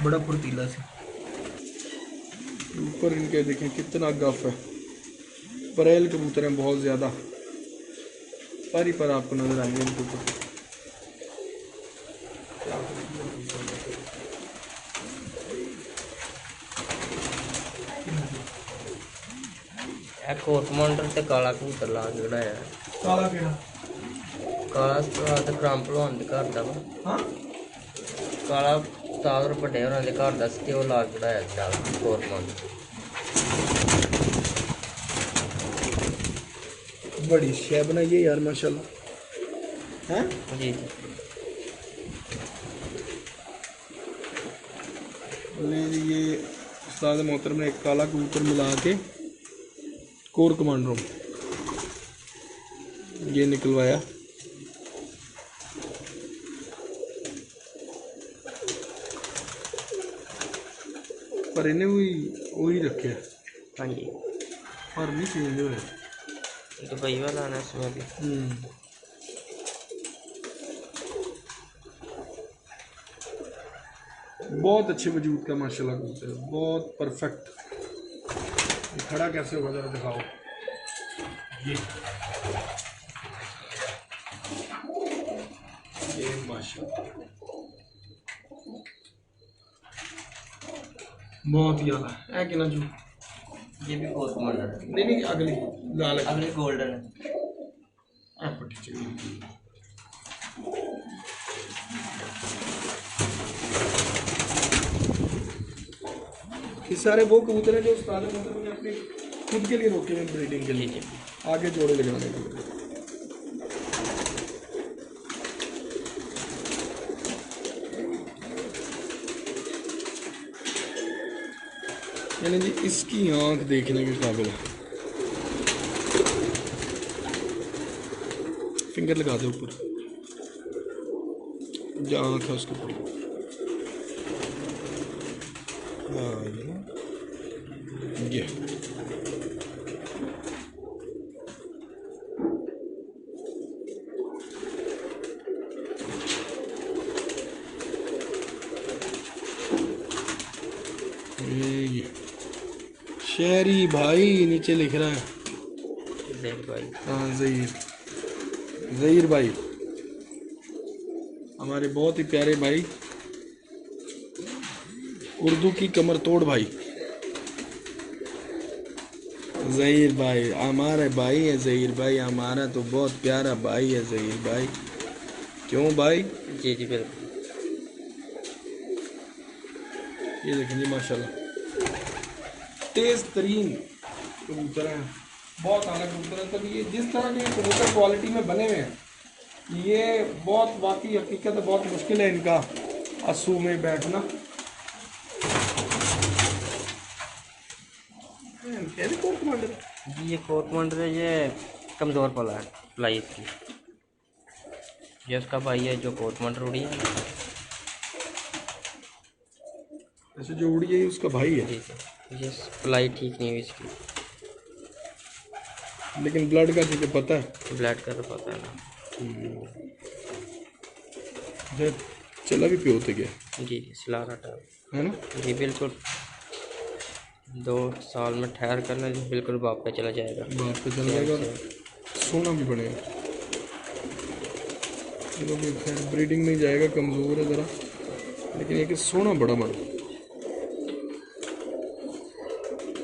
बड़ा फुर्तीला से। ऊपर इनके देखें कितना गफ है। परेल कबूतर हैं बहुत ज़्यादा, पर ही पर आपको नज़र आएंगे इनके ऊपर। कोट कमांडर ते काला कबूतर ला जोड़ा है। काला केड़ा? काला उस्ताद क्राम भलवान दे घर दा वा। हाँ काला उस्ताद और बड़े होरां दे घर दा ते ओह ला जोड़ा है चाल कोट कमांडर। बड़ी शय बनाई है यार माशाल्लाह। हैं जी जी। ये उस्ताद मोहतरम ने एक काला कबूतर मिला के कोर कमांडरों ये निकलवाया। पर इन्हें वही रखे हाँ जी। और नहीं चेंज हुए। दुबई वाला आना इसमें भी। बहुत अच्छे वजूद का माशाल्लाह कबूतर, बहुत परफेक्ट। ये खड़ा कैसे होगा जरा दिखाओ। ये माशाल्लाह बहुत ही आला है कि ना जो। ये भी कोट कमांडर है। नहीं अगली लाल अगले गोल्डन है। पट्टी चाहिए। ये सारे वो कबूतर हैं जो उस्ताद मोहतरम ने अपने खुद के लिए रोके हैं ब्रीडिंग के लिए, आगे जोड़े लगाने के लिए। यानी जी इसकी आंख देखने के काबिल है। फिंगर लगा दो ऊपर, जो आंख है उसके ऊपर। हाँ ये शहरी भाई नीचे लिख रहा है। ज़हीर भाई। हाँ ज़हीर भाई हमारे बहुत ही प्यारे भाई, उर्दू की कमर तोड़ भाई। ज़हीर भाई हमारे भाई है, ज़हीर भाई हमारा तो बहुत प्यारा भाई है ज़हीर भाई। क्यों भाई? जी जी बिल्कुल। ये देखें जी माशाल्लाह तेज़ तरीन कबूतर हैं, बहुत आला कबूतर हैं। तो ये जिस तरह के कबूतर क्वालिटी में बने हुए हैं, ये बहुत वाकई हकीकत है, बहुत मुश्किल है इनका अस्सू में बैठना। कोट कमांडर जी ये कोट कमांडर है। ये कमज़ोर पला है लाई इसकी। ये उसका भाई है जो कोट कमांडर उड़ी है। ऐसे जो उड़ी है उसका भाई है। जी जी। ये पलाई ठीक नहीं हुई इसकी, लेकिन ब्लड का तुझे पता है? ब्लड का तो पता है ना। चला भी प्योते गया जी जी सलारा टाइम है ना। जी बिल्कुल। 2 साल में ठहर कर ना बिल्कुल बाप पे चला जाएगा। बाप पे चला जाएगा, सोना भी बनेगा। चलो भी खैर ब्रीडिंग में ही जाएगा, कमज़ोर है ज़रा, लेकिन एक सोना बड़ा बड़ा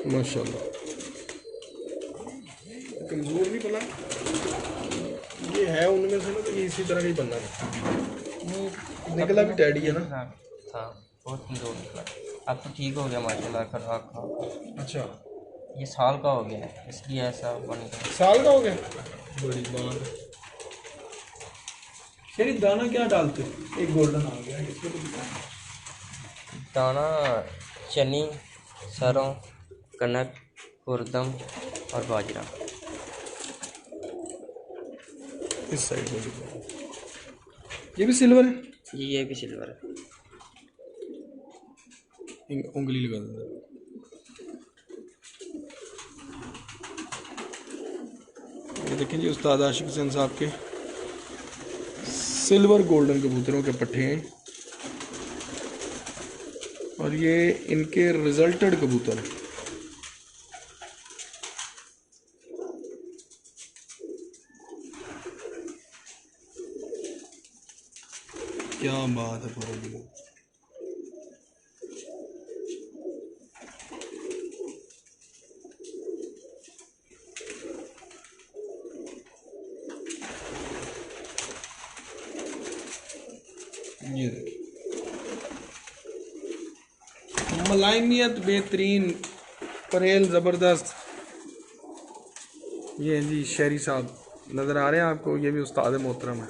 माशाल्लाह। कमज़ोर नहीं पला, ये है उनमें से ना, तो ये इसी तरह का ही बनना है। निकला भी टैडी है ना। था बहुत कमज़ोर निकला। अब तो ठीक हो गया माशाल्लाह। खराब खा। अच्छा ये साल का हो गया है इसलिए ऐसा बन गया। साल का हो गया, बड़ी बात है। यानी दाना क्या डालते हो? एक गोल्डन आ गया, इसको तो दाना चनी, सरों, कनक, खुरदम और बाजरा। इस साइड में भी। ये भी सिल्वर है जी ये भी सिल्वर है। उंगली लगा देना। ये देखें जी उस्ताद आशिक हुसैन साहब के सिल्वर गोल्डन कबूतरों के पट्टे हैं। और ये इनके रिजल्टेड कबूतर हैं। क्या बात है पूरा। ये देखिए मलाइमियत बेहतरीन, परेल ज़बरदस्त। ये जी शेरी साहब नज़र आ रहे हैं आपको, ये भी उस्ताद मोहतरम है।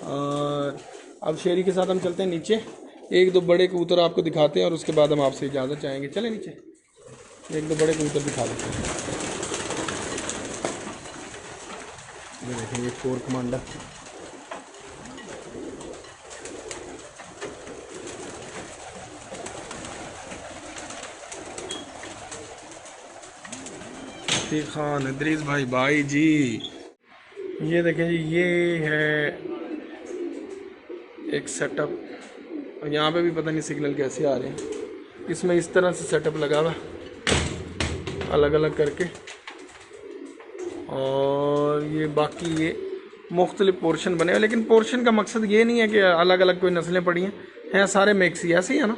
और अब शेरी के साथ हम चलते हैं नीचे, एक दो बड़े कबूतर आपको दिखाते हैं और उसके बाद हम आपसे इजाज़त चाहेंगे। चलें नीचे, एक दो बड़े कबूतर दिखा देते हैं। ये देखें, ये कोर कमांडर, खान इदरीस भाई जी। ये देखें जी, ये है एक सेटअप, और यहाँ पे भी पता नहीं सिग्नल कैसे आ रहे हैं। इसमें इस तरह से सेटअप लगा हुआ अलग अलग करके, और ये बाकी ये मुख्तलिफ पोर्शन बने हुए, लेकिन पोर्शन का मकसद ये नहीं है कि अलग अलग कोई नस्लें पड़ी हैं सारे मिक्स ही ऐसे ही है ना,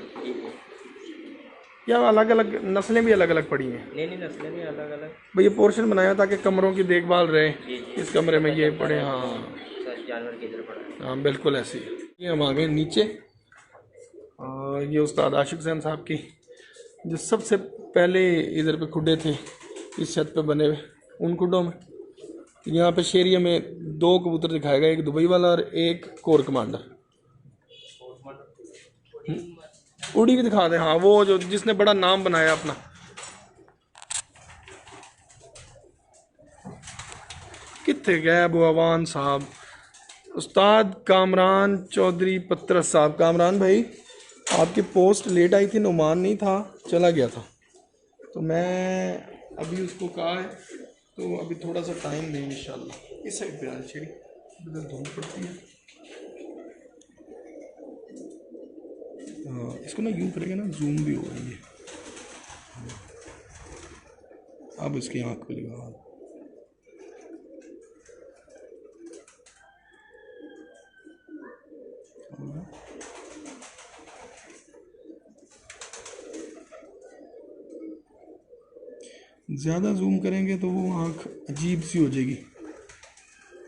या अलग अलग नस्लें भी अलग अलग पड़ी हैं? नहीं, नस्लें भी अलग अलग भाई ये पोर्शन बनाया ताकि कमरों की देखभाल रहे। इस कमरे में ये पड़े, हाँ जानवर की इधर पड़ा। हाँ बिल्कुल ऐसे ही। ये हम आ गए नीचे, और ये उस्ताद आशिक हुसैन साहब की जो सबसे पहले इधर पे खुडे थे इस छत पे बने हुए, उन खुडों में यहाँ पे शेरिया में दो कबूतर दिखाएगा, एक दुबई वाला और एक कोर कमांडर। उड़ी भी दिखा दे, हाँ वो जो जिसने बड़ा नाम बनाया अपना। कितने गए अबू अवान साहब, उस्ताद कामरान चौधरी पत्रस साहब। कामरान भाई आपकी पोस्ट लेट आई थी, नुमान नहीं था, चला गया था, तो मैं अभी उसको कहा है तो अभी थोड़ा सा टाइम दें इंशाल्लाह। इस साइड पे आ चली, इधर धूप पड़ती है। हाँ इसको ना यूँ करेगा ना, जूम भी हो रही है। अब इसकी आँख पे लगा, ज़्यादा जूम करेंगे तो वो आँख अजीब सी हो जाएगी।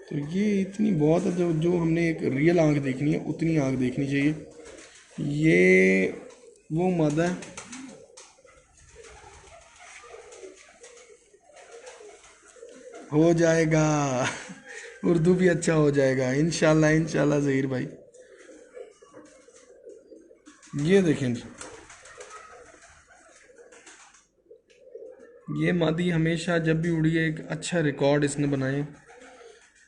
तो ये इतनी बहुत है, जो हमने एक रियल आँख देखनी है उतनी आँख देखनी चाहिए। ये वो मादा है, हो जाएगा उर्दू भी अच्छा हो जाएगा इंशाल्लाह इंशाल्लाह ज़हीर भाई। ये देखें, ये मादी हमेशा जब भी उड़ी है एक अच्छा रिकॉर्ड इसने बनाए,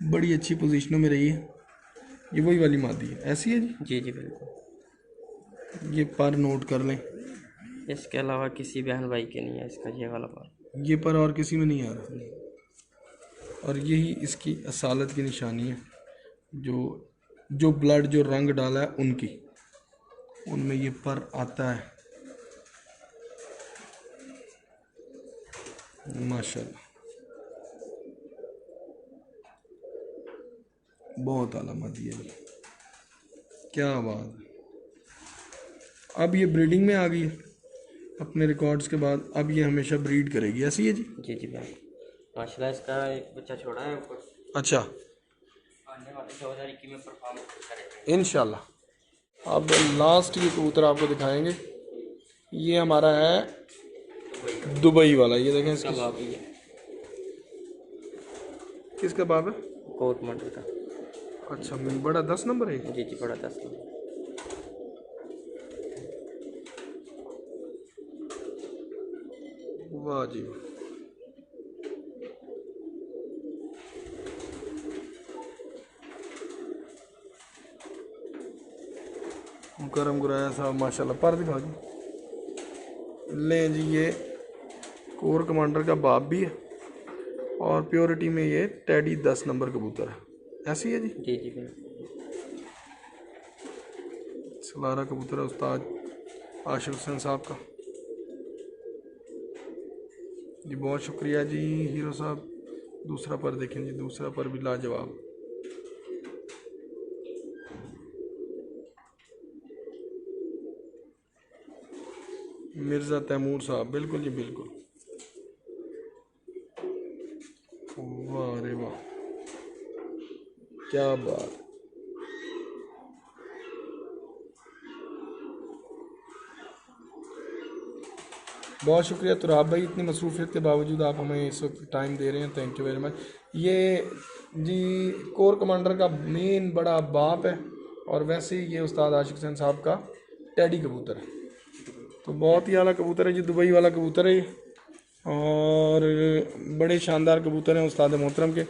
बड़ी अच्छी पोजीशनों में रही है। ये वही वाली मादी है, ऐसी है जी? जी जी बिल्कुल। ये पर नोट कर लें, इसके अलावा किसी बहन भाई के नहीं है इसका ये वाला पर। ये पर और किसी में नहीं आ रहा, और यही इसकी असालत की निशानी है। जो ब्लड जो रंग डाला है उनकी, उनमें ये पर आता है माशाल्लाह, बहुत आला मादी है, क्या बात है। अब ये ब्रीडिंग में आ गई है अपने रिकॉर्ड्स के बाद, अब ये हमेशा ब्रीड करेगी, ऐसी है जी? जी जी भाई माशाल्लाह। इसका एक बच्चा छोड़ा है ऊपर, अच्छा, आने वाले 2021 में परफॉर्म करेगा इंशाल्लाह। अब लास्ट ये कबूतर आपको दिखाएंगे, ये हमारा है दुबई वाला। ये देखें इसका बाप ही है, किसका बाप है? कोट मॉडल का। अच्छा, बड़ा 10 नंबर है। जी जी बड़ा 10 नंबर। वाह जी, मुकरम गुराया साहब माशाल्लाह। पर दिखा जी, लें जी, ये कोर कमांडर का बाप भी है, और प्योरिटी में ये टेडी 10 नंबर कबूतर है, ऐसी है जी? जी जी बिल्कुल। सलारा कबूतर है, उस्ताद आशिक हुसैन साहब का। जी बहुत शुक्रिया जी हीरो साहब। दूसरा पर देखें जी, दूसरा पर भी लाजवाब। मिर्ज़ा तैमूर साहब, बिल्कुल जी बिल्कुल। वाह रे वाह, क्या बात। बहुत शुक्रिया तुराब भाई, इतनी मसरूफियत के बावजूद आप हमें इस वक्त टाइम दे रहे हैं, थैंक यू वेरी मच। ये जी कोर कमांडर का मेन बड़ा बाप है, और वैसे ही ये उस्ताद आशिक हुसैन साहब का टैडी कबूतर है। तो बहुत ही आला कबूतर है जी, दुबई वाला कबूतर है ये, और बड़े शानदार कबूतर हैं उस्ताद मोहतरम के।